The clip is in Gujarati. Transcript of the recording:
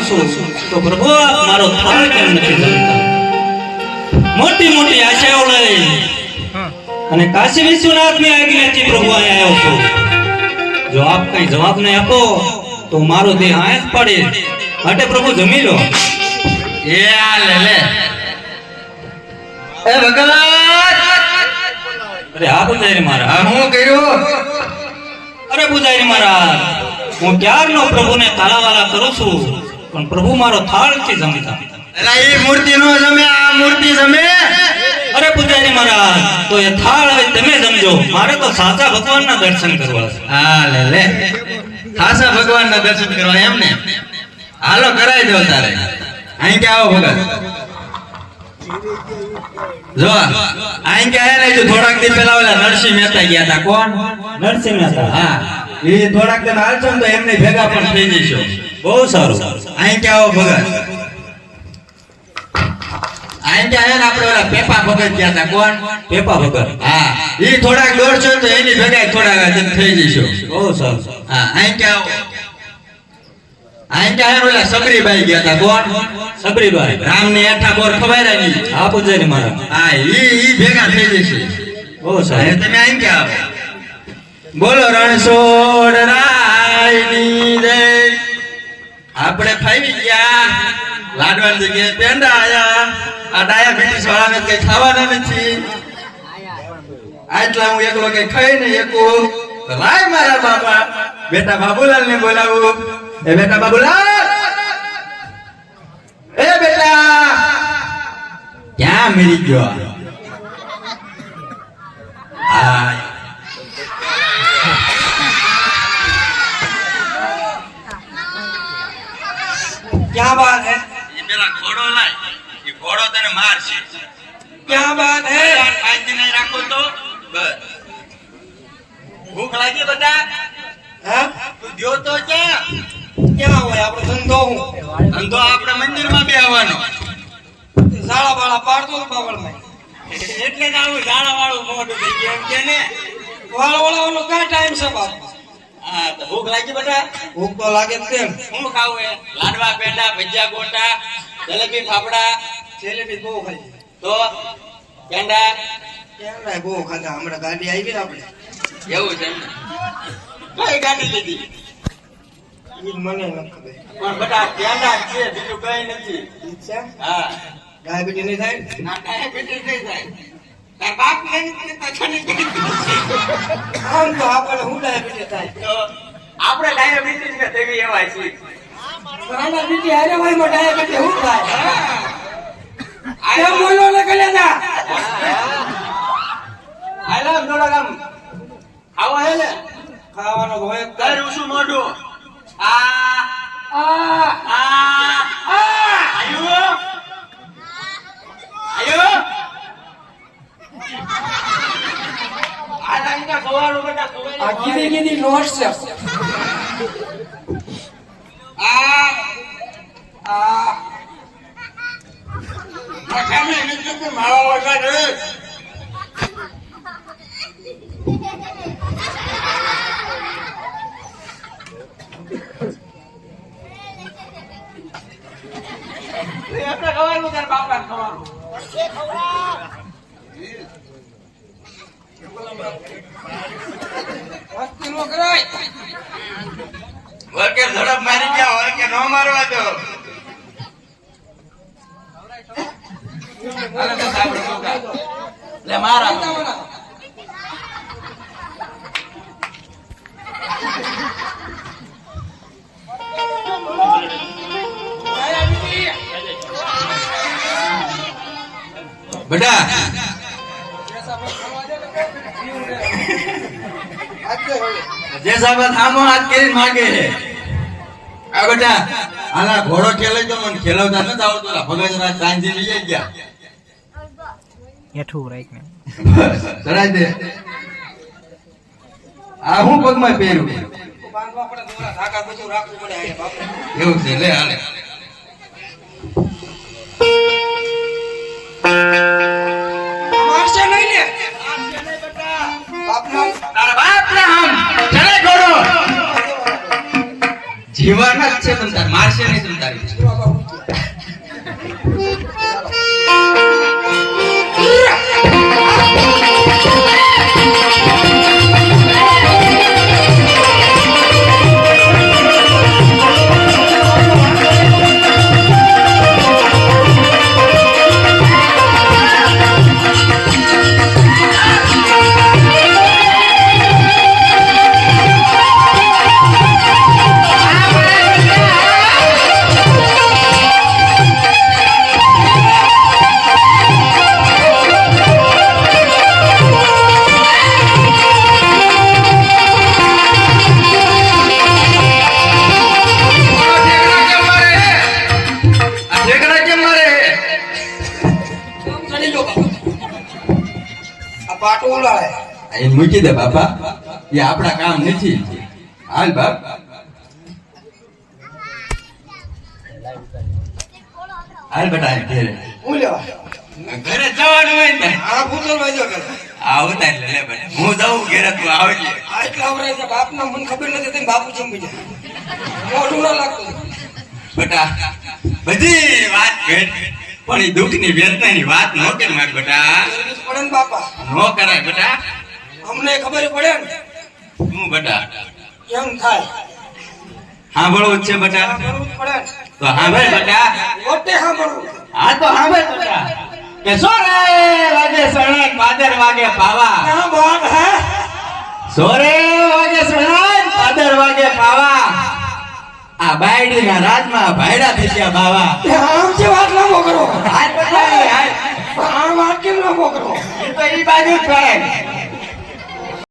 છું તો પ્રભુ આપ મારો થાળ કેમ નથી જમતા? મોટી મોટી આશાઓ લઈ અને કાશી વિશ્વનાથની આજ્ઞાથી પ્રભુ અહીંયા આવ્યો છું. જો આપ કઈ જવાબ નહીં આપો તો મારો દેહ આંખ પડે. માટે પ્રભુ જમી લો. એ આ લે લે એ ભગત અરે હા પૂજારી મહારાજ. આ હું કર્યું? અરે પૂજારી મહારાજ, હું ક્યારનો પ્રભુને તાળાવાળા કરું છું પણ પ્રભુ મારો થાળ નથી જમતા. એલા એ મૂર્તિ નો જમે, આ મૂર્તિ જમે. અરે પૂજારી મહારાજ, તો એ થાળ હવે તમે જમજો. મારે તો સાચા ભગવાનના દર્શન કરવા છે. હા લે લે ખાસા ભગવાનના દર્શન કરવા એમ ને? હાલો કરાઈ દો તારે. અહીં કે આવો ભગત. જો અહીં કે આયા ને જો થોડાક દી પહેલા ઓલા નરસિંહ મહેતા ગયા હતા. કોણ? નરસિંહ મહેતા. હા એ થોડાક દિન હાલશો ને તો એમને ભેગા પણ થઈ જઈશો. બહુ સારું. અહીં કે આવો ભગત. અહીં કે આયા ને આપણે ઓલા પેપા ભગત ગયા હતા. કોણ? પેપા ભગત. હા એ થોડાક દોડશો તો એની ભેગા થોડાક થઈ જઈશો. બહુ સારું. હા અહીં કે આવો. અહીં કે આયા ઓલા સબરીબાઈ ગયા હતા. કોણ? સબરીબાઈ. રામની એઠા બોર ખબર નહીં. હા પૂજારી મહારાજ. હા ઈ ભેગા થઈ જશે. બહુ હવે સારું. તમે અહીં કે આવો. બોલો રણછોડ રાયની જય. આપણે ફાવી ગયા. લાડવાની જગ્યાએ પેંડા આયા. આ ડાયાબિટીસ વાળાને કઈ ખાવાના નથી. આટલા હું એકલો કઈ ખાઈ નહીં એકું. તો લાય મારા બાપા બેટા બાબુલાલ ને બોલાવું. એ બેટા બાબુલાલ, એ બેટા ક્યાં મરી ગયો? આ क्या बात है? ये मेरा घोड़ो लाय. ये घोड़ो तने मारશે. क्या बात है? કાંઈ નહીં રાખો તો બસ. ભૂખ લાગી બધા? हाँ? તું ગયો તો ક્યાં? क्या हुआ? આપણે ધંધો હું ધંધો આપણે મંદિરમાં બેહવાનો. ઝાડા બાળા પાડતો બાવળમાં. એટલે જ આવું ઝાડા વાળું મોઢું થઈ ગયું એમ કે ને. વાળવાનો કઈ ટાઈમ છે બાપ? હા તો ભૂખ લાગી બધા? ભૂખ તો લાગે જ તેમ. શું ખાવું એ? લાડવા પેંડા ભજીયા ગોટા જલેબી ફાફડા જલેબી બહુ ખાઈ. તો પેંડા કેવડાય બહુ ખાધા. હમણાં ગાડી આવી ને આપણે. એવું છે એમ ને? કઈ ગાડી લીધી? ઈ મને નથી ખબર. પણ બધા પેંડા જ છે, બીજું કઈ નથી. ઈ છે? હા ડાયાબિટીસ નહીં થાય? ના ડાયાબિટીસ નહીં થાય. તાર બાપ નહીં થાય તો તને કઈ આમ તો આપણે હું ડાયાબિટીસ થાય. તો આપણે ડાયાબિટીસ ને દેવી એવા છીએ. આના બીજી હારે વાયમાં ડાયાબિટીસ હું થાય? આ કેમ બોલો ને કલ્યાણા? આલા થોડા કામ આવા હે ને ખાવાનો હોય જ તારું શું મોઢું? આ આ આયો આયો આ લાઈના સવારો બેટા આ કીધી કીધી નોટ છે. આ મખાને નીચે માવા વગર રે. આપણે ખવાનું તાર બાપા ખવાનું. વસ્તી નો કરાય. વર્કે ઝડપ મારી ગયા હોય કે ન મારવા દો. હાલે તો સાંભળો છોકરા. લે મારા બેટા જે સાહેબ થામો હાથ કરીને માંગે છે. આ બેટા આલા ઘોડો ખેલે તો મને ખેલવતા નથી આવડતું. ભગતરાજ સાંજે લઈ ગયા. હેઠું રાખ ને ચડાઈ દે. આ હું પગમાં પહેરું બાંધવા પડે દોરા ધાગા બધું રાખવું પડે આ બાપ. એવું છે. લે હાલે મારશે નહીં ને બાપના તારા બાપ ને હમ ચડે ઘોડો. જીવાના જ છે તમ તાર મારશે નહીં તમ તારી એ મૂકી દે બાપા એ આપણા કામ નથી હાલ બાપ હાલ બેટા એમ ઘરે ઘરે જવાનું હોય ને આ ઉતાર લે લે બેટા હું જાઉં ઘરે તું આવજે બેટા બધી વાત કર પણ એ દુઃખની વેદનાની વાત ન કર માર બેટા નો કરાય બેટા અમને ખબર પડે ને હું બેટા કેમ થાય સાંભળવું જ છે બેટા સાંભળવું જ પડે ને. તો સાંભળ બેટા પોતે સાંભળવું. હા તો સાંભળ બેટા કે સોરે વાગે સણક પાદર વાગે પાવા ક્યાં વાત હે સોરે વાગે સણક પાદર વાગે પાવા આ બાયડીના રાજમાં ભાયડા થઈ ગયા બાવા આમ જે વાત લાંબો કરો હાલ બેટા હાલ આ વાત કેમ લાંબો કરો એ તો ઈ બાજુ જ પડે